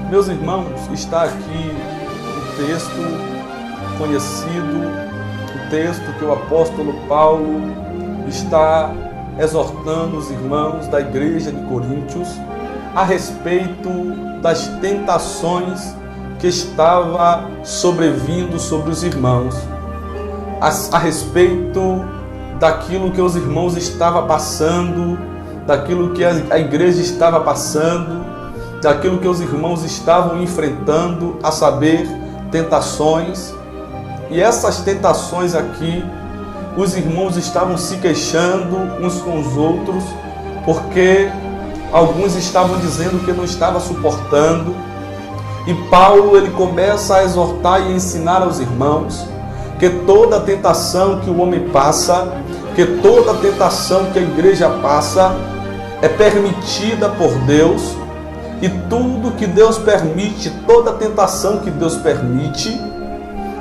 Meus irmãos, está aqui o texto conhecido, o texto que o apóstolo Paulo está exortando os irmãos da igreja de Coríntios a respeito das tentações que estava sobrevindo sobre os irmãos, a respeito daquilo que os irmãos estavam passando, daquilo que a igreja estava passando, daquilo que os irmãos estavam enfrentando, a saber, tentações. E essas tentações aqui, os irmãos estavam se queixando uns com os outros, porque alguns estavam dizendo que não estava suportando. E Paulo, ele começa a exortar e ensinar aos irmãos que toda tentação que o homem passa, que toda tentação que a igreja passa, é permitida por Deus. E tudo que Deus permite, toda tentação que Deus permite,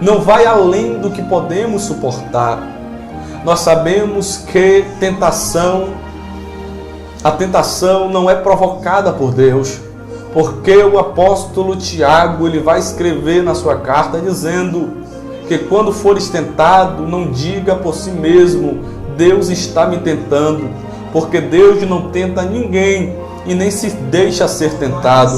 não vai além do que podemos suportar. Nós sabemos que a tentação não é provocada por Deus, porque o apóstolo Tiago, ele vai escrever na sua carta dizendo que quando fores tentado, não diga por si mesmo, Deus está me tentando, porque Deus não tenta ninguém e nem se deixa ser tentado.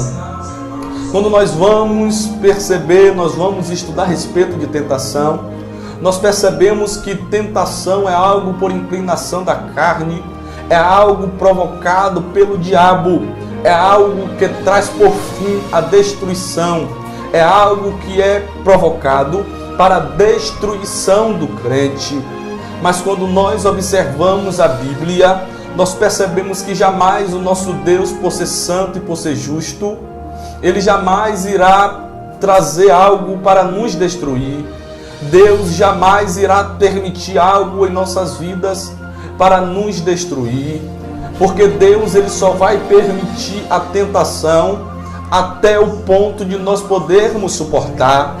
Quando nós vamos perceber, nós vamos estudar a respeito de tentação, nós percebemos que tentação é algo por inclinação da carne, é algo provocado pelo diabo, é algo que traz por fim a destruição, é algo que é provocado para a destruição do crente. Mas quando nós observamos a Bíblia, nós percebemos que jamais o nosso Deus, por ser santo e por ser justo, Ele jamais irá trazer algo para nos destruir. Deus jamais irá permitir algo em nossas vidas para nos destruir, porque Deus, ele só vai permitir a tentação até o ponto de nós podermos suportar.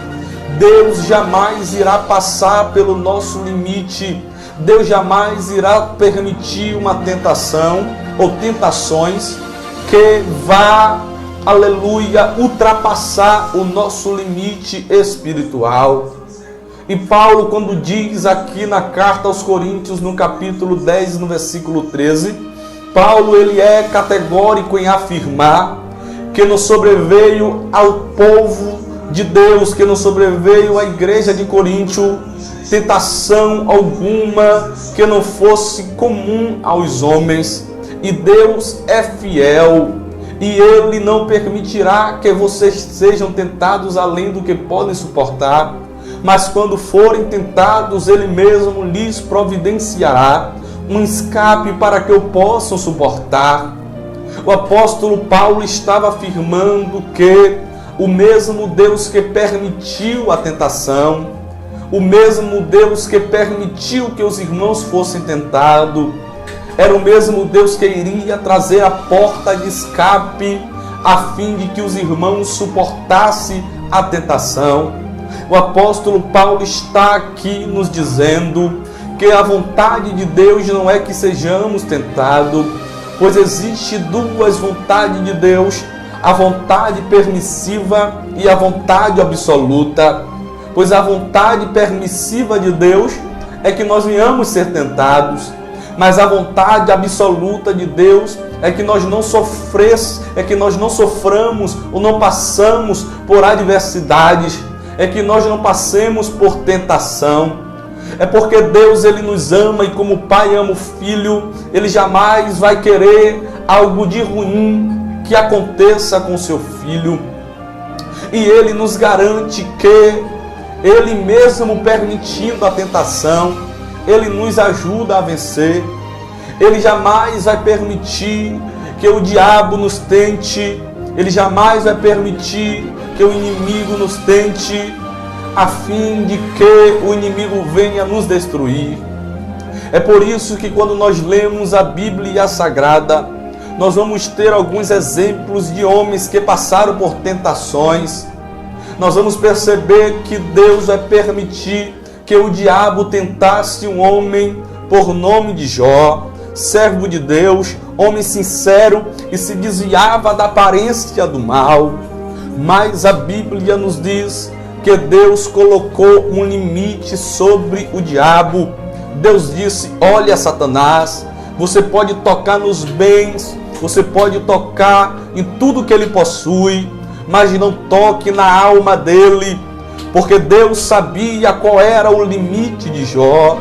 Deus jamais irá passar pelo nosso limite. Deus jamais irá permitir uma tentação ou tentações que vá, aleluia, ultrapassar o nosso limite espiritual. E Paulo, quando diz aqui na carta aos Coríntios, no capítulo 10, no versículo 13, Paulo, ele é categórico em afirmar que não sobreveio ao povo de Deus, que não sobreveio à igreja de Coríntio tentação alguma que não fosse comum aos homens. E Deus é fiel e Ele não permitirá que vocês sejam tentados além do que podem suportar. Mas quando forem tentados, Ele mesmo lhes providenciará um escape para que o possam suportar. O apóstolo Paulo estava afirmando que o mesmo Deus que permitiu a tentação, o mesmo Deus que permitiu que os irmãos fossem tentados, era o mesmo Deus que iria trazer a porta de escape a fim de que os irmãos suportassem a tentação. O apóstolo Paulo está aqui nos dizendo que a vontade de Deus não é que sejamos tentados, pois existe duas vontades de Deus, a vontade permissiva e a vontade absoluta. Pois a vontade permissiva de Deus é que nós venhamos ser tentados, mas a vontade absoluta de Deus é que nós não soframos ou não passamos por adversidades, é que nós não passemos por tentação. É porque Deus, ele nos ama, e como o pai ama o filho, ele jamais vai querer algo de ruim que aconteça com seu filho. E ele nos garante que ele mesmo permitindo a tentação, ele nos ajuda a vencer. Ele jamais vai permitir que o diabo nos tente, ele jamais vai permitir que o inimigo nos tente, a fim de que o inimigo venha nos destruir. É por isso que quando nós lemos a Bíblia Sagrada, nós vamos ter alguns exemplos de homens que passaram por tentações. Nós vamos perceber que Deus vai permitir que o diabo tentasse um homem por nome de Jó, servo de Deus, homem sincero e se desviava da aparência do mal. Mas a Bíblia nos diz que Deus colocou um limite sobre o diabo. Deus disse: olha, Satanás, você pode tocar nos bens, você pode tocar em tudo que ele possui, mas não toque na alma dele, porque Deus sabia qual era o limite de Jó.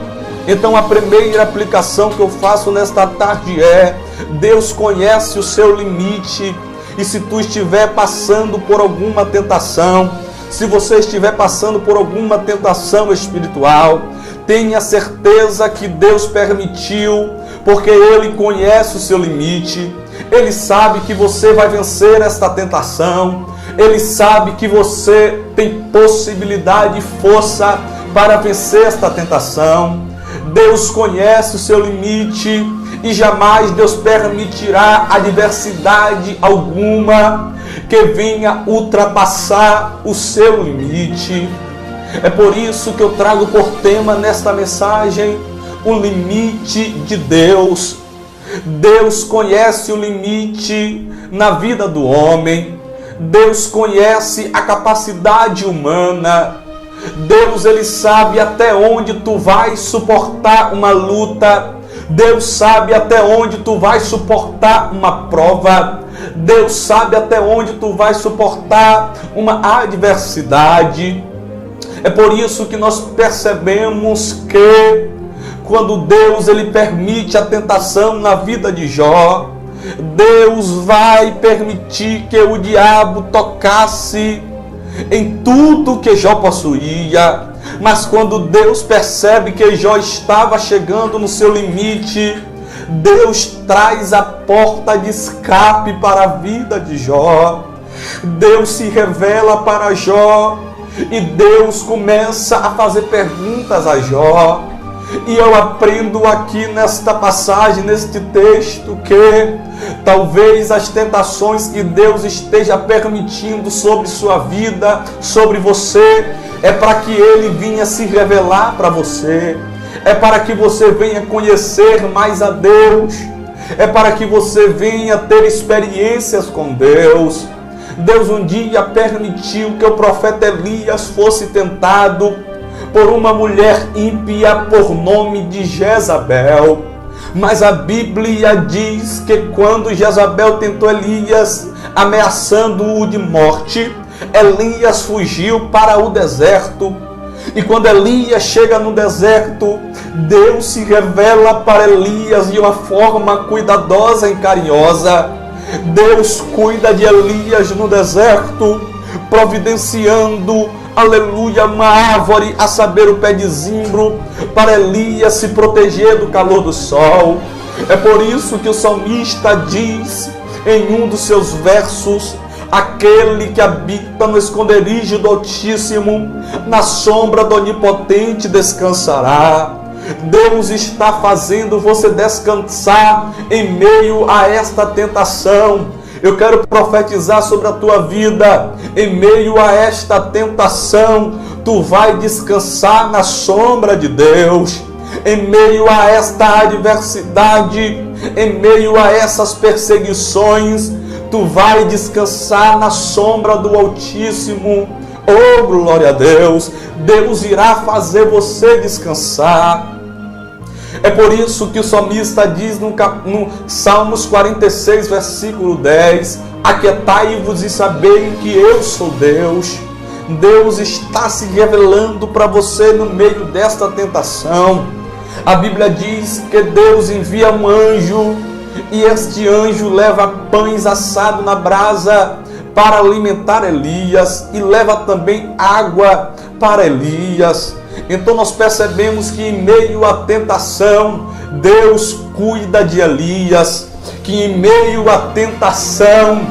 Então a primeira aplicação que eu faço nesta tarde é: Deus conhece o seu limite, e se tu estiver passando por alguma tentação, se você estiver passando por alguma tentação espiritual, tenha certeza que Deus permitiu, porque Ele conhece o seu limite. Ele sabe que você vai vencer esta tentação. Ele sabe que você tem possibilidade e força para vencer esta tentação. Deus conhece o seu limite e jamais Deus permitirá adversidade alguma que venha ultrapassar o seu limite. É por isso que eu trago por tema nesta mensagem o limite de Deus. Deus conhece o limite na vida do homem. Deus conhece a capacidade humana. Deus, Ele sabe até onde tu vais suportar uma luta. Deus sabe até onde tu vais suportar uma prova. Deus sabe até onde tu vais suportar uma adversidade. É por isso que nós percebemos que quando Deus ele permite a tentação na vida de Jó, Deus vai permitir que o diabo tocasse em tudo que Jó possuía. Mas quando Deus percebe que Jó estava chegando no seu limite, Deus traz a porta de escape para a vida de Jó. Deus se revela para Jó e Deus começa a fazer perguntas a Jó. E eu aprendo aqui nesta passagem, neste texto, que talvez as tentações que Deus esteja permitindo sobre sua vida, sobre você, é para que Ele venha se revelar para você, é para que você venha conhecer mais a Deus, é para que você venha ter experiências com Deus. Deus um dia permitiu que o profeta Elias fosse tentado por uma mulher ímpia por nome de Jezabel. Mas a Bíblia diz que quando Jezabel tentou Elias, ameaçando-o de morte, Elias fugiu para o deserto. E quando Elias chega no deserto, Deus se revela para Elias de uma forma cuidadosa e carinhosa. Deus cuida de Elias no deserto, providenciando, aleluia, uma árvore, a saber, o pé de zimbro, para Elias se proteger do calor do sol. É por isso que o salmista diz em um dos seus versos: aquele que habita no esconderijo do Altíssimo, na sombra do Onipotente descansará. Deus está fazendo você descansar em meio a esta tentação. Eu quero profetizar sobre a tua vida. Em meio a esta tentação, tu vai descansar na sombra de Deus. Em meio a esta adversidade, em meio a essas perseguições, tu vai descansar na sombra do Altíssimo. Oh, glória a Deus! Deus irá fazer você descansar. É por isso que o salmista diz no Salmos 46, versículo 10: aquietai-vos e sabei que eu sou Deus. Deus está se revelando para você no meio desta tentação. A Bíblia diz que Deus envia um anjo, e este anjo leva pães assados na brasa para alimentar Elias, e leva também água para Elias. Então nós percebemos que em meio à tentação, Deus cuida de Elias, que em meio à tentação,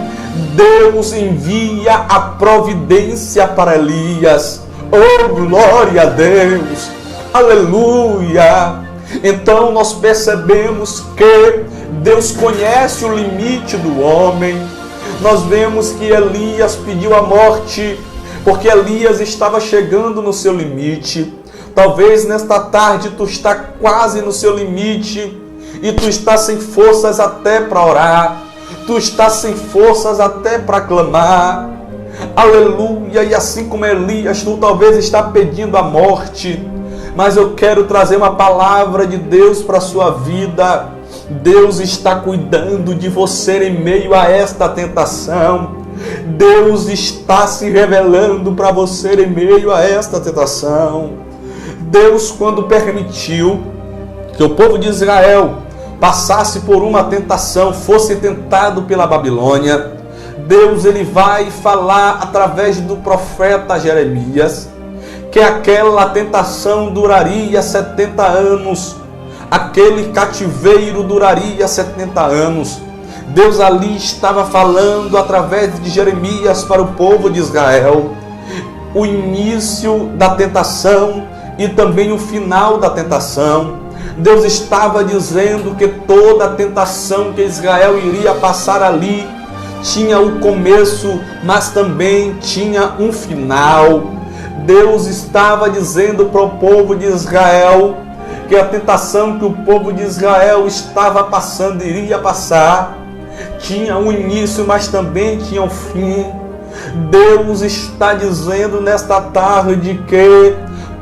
Deus envia a providência para Elias. Oh, glória a Deus! Aleluia! Então nós percebemos que Deus conhece o limite do homem. Nós vemos que Elias pediu a morte, porque Elias estava chegando no seu limite. Talvez nesta tarde tu está quase no seu limite e tu está sem forças até para orar, tu está sem forças até para clamar. aleluia, e assim como Elias, tu talvez está pedindo a morte, mas eu quero trazer uma palavra de Deus para a sua vida. Deus está cuidando de você em meio a esta tentação. Deus está se revelando para você em meio a esta tentação. Deus, quando permitiu que o povo de Israel passasse por uma tentação, fosse tentado pela Babilônia, Deus ele vai falar através do profeta Jeremias que aquela tentação duraria 70 anos, aquele cativeiro duraria 70 anos. Deus ali estava falando através de Jeremias para o povo de Israel o início da tentação e também o final da tentação. Deus estava dizendo que toda a tentação que Israel iria passar ali tinha o começo, mas também tinha um final. Deus estava dizendo para o povo de Israel que a tentação que o povo de Israel estava passando, iria passar, tinha um início, mas também tinha um fim. Deus está dizendo nesta tarde que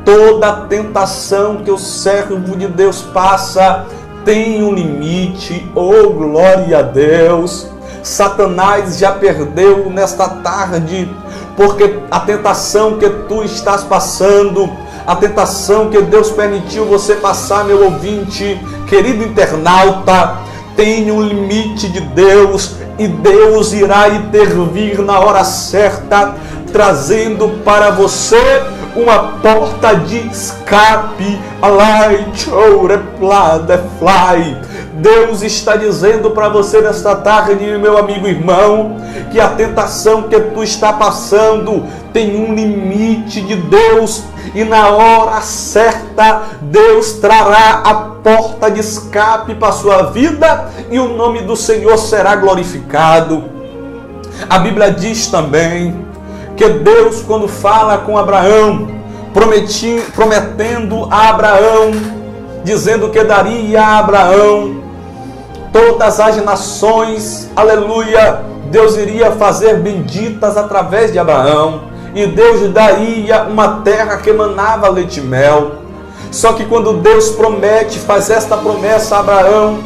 toda a tentação que o servo de Deus passa tem um limite. Oh, glória a Deus! Satanás já perdeu nesta tarde, porque a tentação que tu estás passando, a tentação que Deus permitiu você passar, meu ouvinte, querido internauta, tem um limite de Deus, e Deus irá intervir na hora certa, trazendo para você uma porta de escape. Deus está dizendo para você nesta tarde, meu amigo irmão, que a tentação que tu está passando tem um limite de Deus, e na hora certa Deus trará a porta de escape para a sua vida e o nome do Senhor será glorificado. A Bíblia diz também que Deus, quando fala com Abraão, prometendo a Abraão, dizendo que daria a Abraão todas as nações, aleluia, Deus iria fazer benditas através de Abraão, e Deus daria uma terra que emanava leite e mel. Só que quando Deus promete, faz esta promessa a Abraão,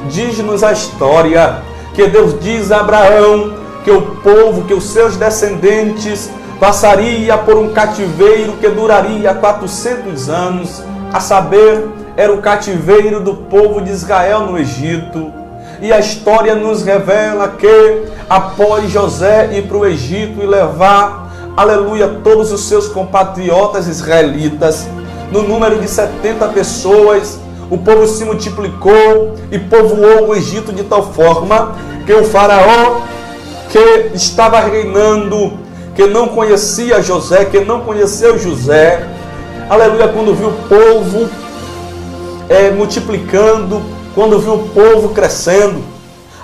diz-nos a história, que Deus diz a Abraão que o povo, que os seus descendentes passaria por um cativeiro que duraria 400 anos, a saber, era o cativeiro do povo de Israel no Egito. E a história nos revela que após José ir para o Egito e levar, aleluia, todos os seus compatriotas israelitas, no número de 70 pessoas, o povo se multiplicou e povoou o Egito de tal forma que o faraó que estava reinando, que não conhecia José, que não conheceu José, aleluia, quando viu o povo multiplicando, quando viu o povo crescendo,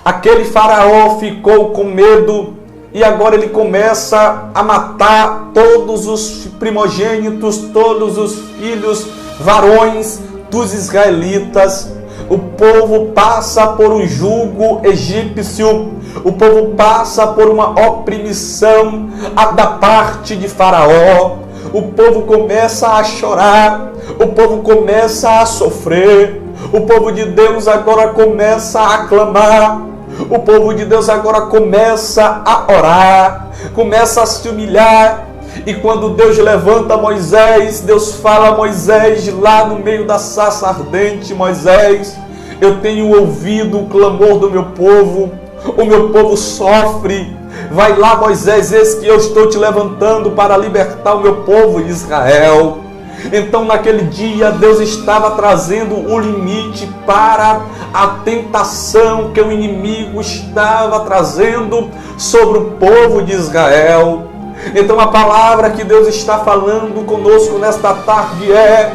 aquele faraó ficou com medo e agora ele começa a matar todos os primogênitos, todos os filhos varões dos israelitas. O povo passa por um jugo egípcio, o povo passa por uma opressão da parte de Faraó. O povo começa a chorar, o povo começa a sofrer, o povo de Deus agora começa a clamar, o povo de Deus agora começa a orar, começa a se humilhar. E quando Deus levanta Moisés, Deus fala a Moisés lá no meio da sarça ardente: Moisés, eu tenho ouvido o clamor do meu povo, o meu povo sofre. Vai lá, Moisés, eis que eu estou te levantando para libertar o meu povo de Israel. Então naquele dia Deus estava trazendo um limite para a tentação que o inimigo estava trazendo sobre o povo de Israel. Então a palavra que Deus está falando conosco nesta tarde é: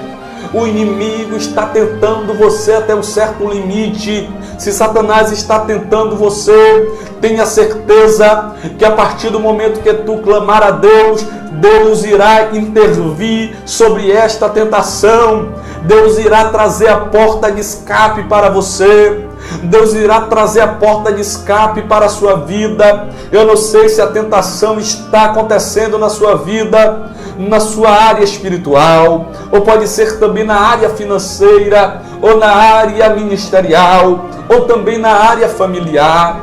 o inimigo está tentando você até um certo limite. Se Satanás está tentando você, tenha certeza que a partir do momento que tu clamar a Deus, Deus irá intervir sobre esta tentação. Deus irá trazer a porta de escape para você. Deus irá trazer a porta de escape para a sua vida. Eu não sei se a tentação está acontecendo na sua vida, na sua área espiritual, ou pode ser também na área financeira, ou na área ministerial, ou também na área familiar.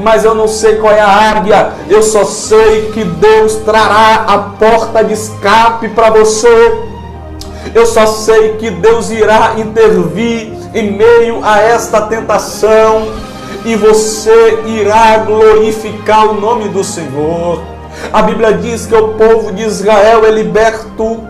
Mas eu não sei qual é a área, eu só sei que Deus trará a porta de escape para você. Eu só sei que Deus irá intervir em meio a esta tentação e você irá glorificar o nome do Senhor. A Bíblia diz que o povo de Israel é liberto,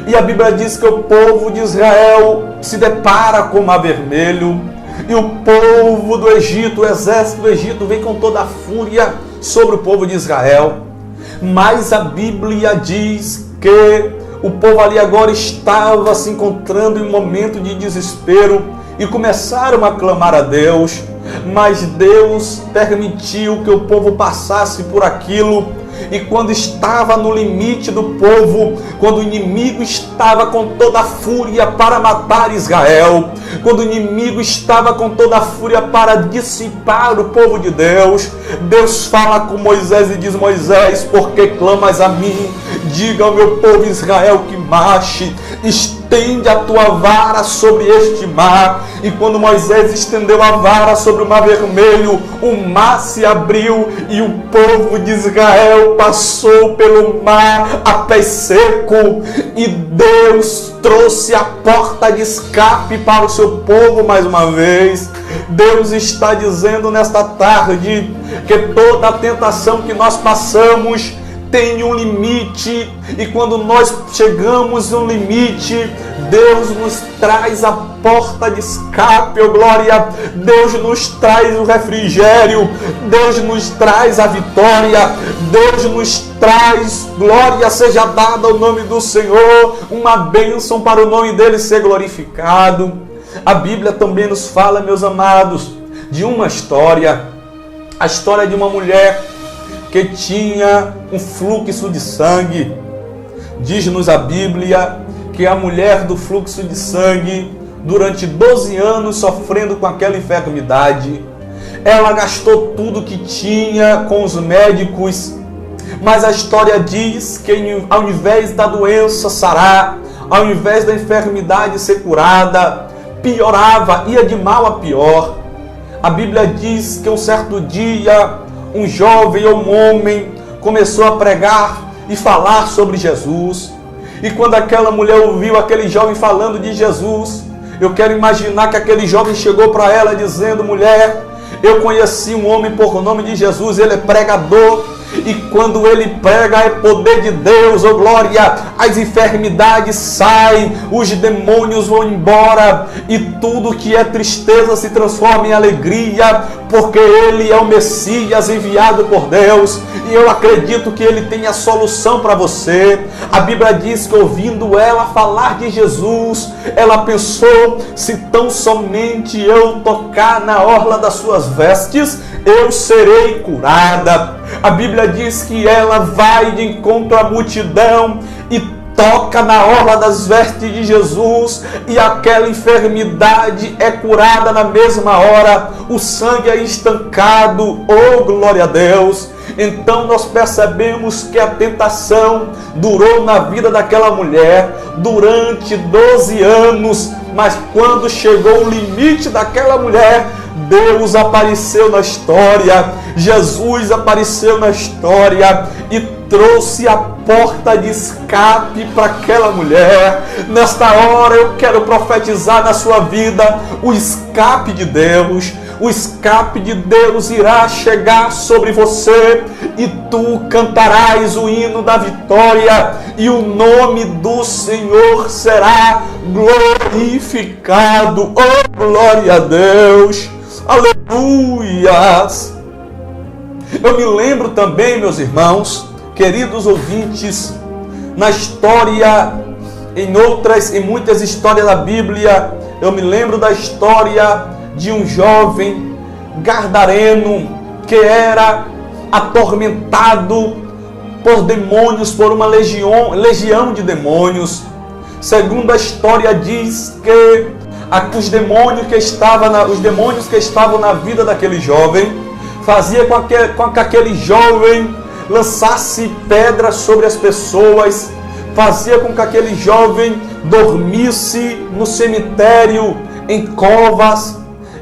e a Bíblia diz que o povo de Israel se depara com o Mar Vermelho, e o povo do Egito, o exército do Egito, vem com toda a fúria sobre o povo de Israel. Mas a Bíblia diz que o povo ali agora estava se encontrando em um momento de desespero e começaram a clamar a Deus, mas Deus permitiu que o povo passasse por aquilo. E quando estava no limite do povo, quando o inimigo estava com toda a fúria para matar Israel, quando o inimigo estava com toda a fúria para dissipar o povo de Deus, Deus fala com Moisés e diz: Moisés, por que clamas a mim? Diga ao meu povo Israel que marche, estende a tua vara sobre este mar. E quando Moisés estendeu a vara sobre o Mar Vermelho, o mar se abriu e o povo de Israel passou pelo mar a pé seco. E Deus trouxe a porta de escape para o seu povo mais uma vez. Deus está dizendo nesta tarde que toda a tentação que nós passamos tem um limite, e quando nós chegamos no limite, Deus nos traz a porta de escape, oh glória. Deus nos traz o refrigério, Deus nos traz a vitória, Deus nos traz, glória seja dada ao nome do Senhor, uma bênção para o nome dele ser glorificado. A Bíblia também nos fala, meus amados, de uma história, a história de uma mulher que tinha um fluxo de sangue. Diz-nos a Bíblia que a mulher do fluxo de sangue, durante 12 anos sofrendo com aquela enfermidade, ela gastou tudo que tinha com os médicos, mas a história diz que ao invés da doença sarar, ao invés da enfermidade ser curada, piorava, ia de mal a pior. A Bíblia diz que um certo dia um jovem ou um homem começou a pregar e falar sobre Jesus. E quando aquela mulher ouviu aquele jovem falando de Jesus, eu quero imaginar que aquele jovem chegou para ela dizendo: mulher, eu conheci um homem por nome de Jesus, ele é pregador, e quando ele prega é poder de Deus, oh glória, as enfermidades saem, os demônios vão embora, e tudo que é tristeza se transforma em alegria, porque ele é o Messias enviado por Deus, e eu acredito que ele tem a solução para você. A Bíblia diz que ouvindo ela falar de Jesus, ela pensou: se tão somente eu tocar na orla das suas vestes, eu serei curada. A Bíblia diz que ela vai de encontro à multidão e toca na orla das vestes de Jesus, e aquela enfermidade é curada na mesma hora, o sangue é estancado, oh glória a Deus. Então nós percebemos que a tentação durou na vida daquela mulher durante 12 anos, mas quando chegou o limite daquela mulher, Deus apareceu na história, Jesus apareceu na história e trouxe a porta de escape para aquela mulher. Nesta hora eu quero profetizar na sua vida o escape de Deus. O escape de Deus irá chegar sobre você e tu cantarás o hino da vitória e o nome do Senhor será glorificado. Oh, glória a Deus! Aleluias! Eu me lembro também, meus irmãos, queridos ouvintes, na história, em muitas histórias da Bíblia, eu me lembro da história de um jovem gadareno que era atormentado por demônios, por uma legião de demônios. Segundo a história diz que os demônios que estavam na vida daquele jovem, fazia com que aquele jovem lançasse pedras sobre as pessoas, fazia com que aquele jovem dormisse no cemitério, em covas,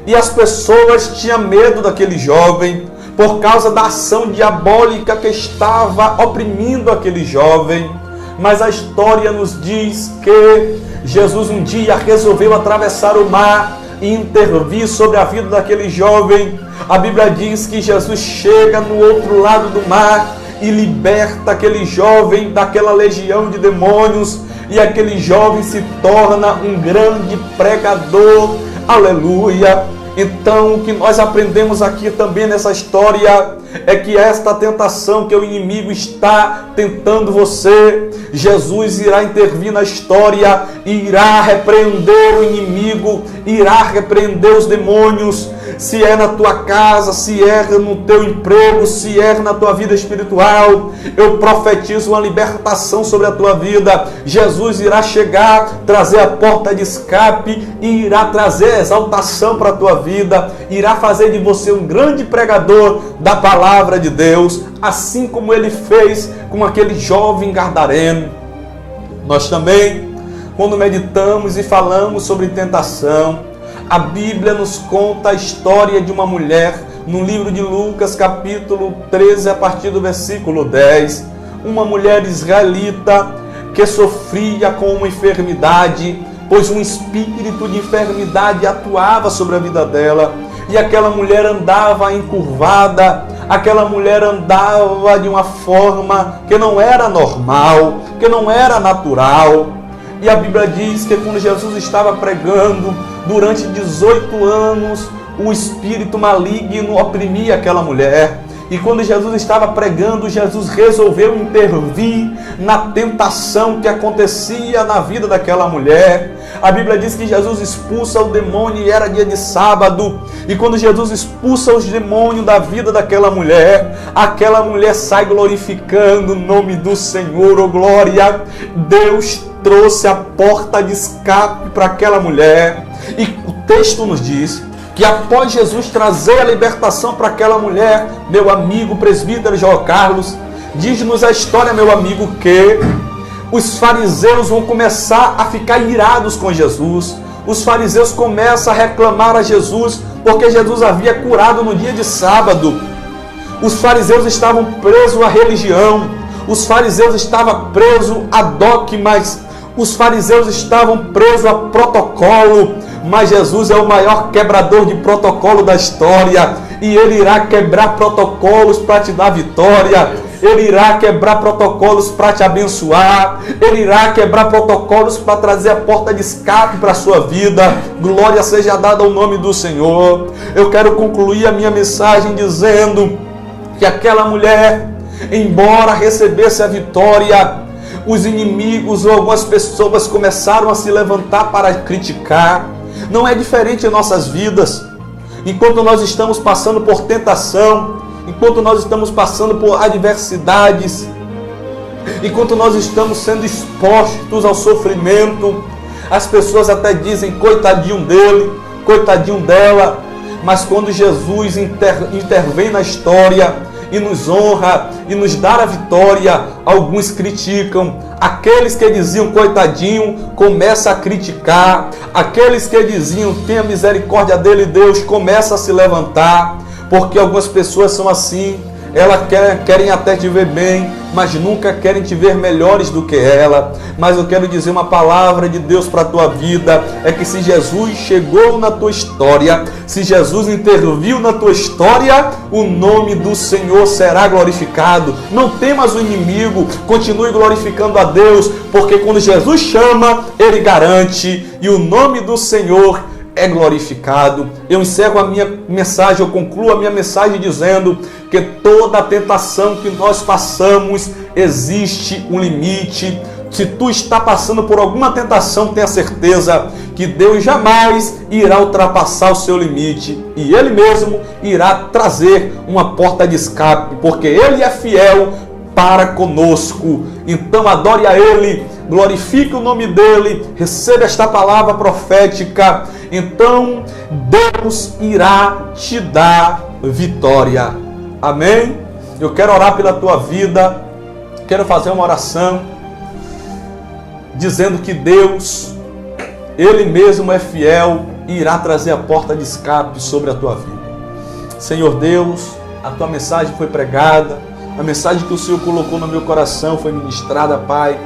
e as pessoas tinham medo daquele jovem por causa da ação diabólica que estava oprimindo aquele jovem. Mas a história nos diz que Jesus um dia resolveu atravessar o mar e intervir sobre a vida daquele jovem. A Bíblia diz que Jesus chega no outro lado do mar e liberta aquele jovem daquela legião de demônios, e aquele jovem se torna um grande pregador. Aleluia! Então, o que nós aprendemos aqui também nessa história é que esta tentação que o inimigo está tentando você, Jesus irá intervir na história, irá repreender o inimigo, irá repreender os demônios. Se é na tua casa, se é no teu emprego, se é na tua vida espiritual, eu profetizo uma libertação sobre a tua vida. Jesus irá chegar, trazer a porta de escape e irá trazer exaltação para a tua vida, irá fazer de você um grande pregador da palavra de Deus, assim como ele fez com aquele jovem gadareno. Nós também, quando meditamos e falamos sobre tentação, a Bíblia nos conta a história de uma mulher, no livro de Lucas, capítulo 13, a partir do versículo 10. Uma mulher israelita que sofria com uma enfermidade, pois um espírito de enfermidade atuava sobre a vida dela. E aquela mulher andava encurvada, aquela mulher andava de uma forma que não era normal, que não era natural. E a Bíblia diz que quando Jesus estava pregando, durante 18 anos, o espírito maligno oprimia aquela mulher. E quando Jesus estava pregando, Jesus resolveu intervir na tentação que acontecia na vida daquela mulher. A Bíblia diz que Jesus expulsa o demônio e era dia de sábado. E quando Jesus expulsa os demônios da vida daquela mulher, aquela mulher sai glorificando o nome do Senhor. Oh glória! Deus trouxe a porta de escape para aquela mulher. E o texto nos diz que após Jesus trazer a libertação para aquela mulher, meu amigo presbítero João Carlos, diz-nos a história, meu amigo, que os fariseus vão começar a ficar irados com Jesus. Os fariseus começam a reclamar a Jesus, porque Jesus havia curado no dia de sábado. Os fariseus estavam presos à religião, os fariseus estavam presos a dogmas, os fariseus estavam presos a protocolo, mas Jesus é o maior quebrador de protocolo da história, e Ele irá quebrar protocolos para te dar vitória, Ele irá quebrar protocolos para te abençoar, Ele irá quebrar protocolos para trazer a porta de escape para a sua vida. Glória seja dada ao nome do Senhor. Eu quero concluir a minha mensagem dizendo que aquela mulher, embora recebesse a vitória, os inimigos ou algumas pessoas começaram a se levantar para criticar. Não é diferente em nossas vidas. Enquanto nós estamos passando por tentação, enquanto nós estamos passando por adversidades, enquanto nós estamos sendo expostos ao sofrimento, as pessoas até dizem coitadinho dele, coitadinho dela, mas quando Jesus intervém na história e nos honra e nos dá a vitória, alguns criticam. Aqueles que diziam coitadinho começam a criticar. Aqueles que diziam tenha misericórdia dele, Deus, começa a se levantar, porque algumas pessoas são assim. Elas querem até te ver bem, mas nunca querem te ver melhores do que ela. Mas eu quero dizer uma palavra de Deus para a tua vida, é que se Jesus chegou na tua história, se Jesus interviu na tua história, o nome do Senhor será glorificado. Não temas o inimigo, continue glorificando a Deus, porque quando Jesus chama, Ele garante, e o nome do Senhor é glorificado. Eu encerro a minha mensagem, eu concluo a minha mensagem dizendo que toda a tentação que nós passamos, existe um limite. Se tu está passando por alguma tentação, tenha certeza que Deus jamais irá ultrapassar o seu limite, e Ele mesmo irá trazer uma porta de escape, porque Ele é fiel para conosco. Então adore a Ele, glorifique o nome dele, receba esta palavra profética, então Deus irá te dar vitória. Amém? Eu quero orar pela tua vida, quero fazer uma oração, dizendo que Deus, Ele mesmo é fiel e irá trazer a porta de escape sobre a tua vida. Senhor Deus, a tua mensagem foi pregada, a mensagem que o Senhor colocou no meu coração foi ministrada, Pai.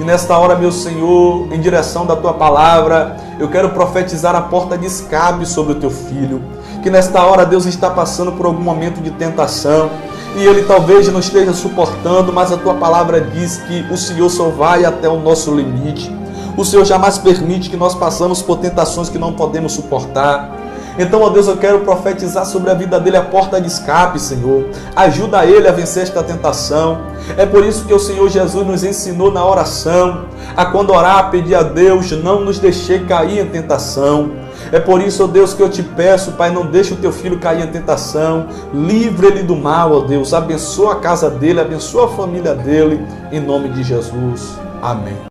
E nesta hora, meu Senhor, em direção da tua palavra, eu quero profetizar a porta de escape sobre o teu filho. Que nesta hora Deus está passando por algum momento de tentação e ele talvez não esteja suportando, mas a tua palavra diz que o Senhor só vai até o nosso limite. O Senhor jamais permite que nós passemos por tentações que não podemos suportar. Então, ó Deus, eu quero profetizar sobre a vida dele a porta de escape, Senhor. Ajuda ele a vencer esta tentação. É por isso que o Senhor Jesus nos ensinou na oração, a quando orar, pedir a Deus, não nos deixe cair em tentação. É por isso, ó Deus, que eu te peço, Pai, não deixe o teu filho cair em tentação. Livre ele do mal, ó Deus. Abençoa a casa dele, abençoa a família dele, em nome de Jesus. Amém.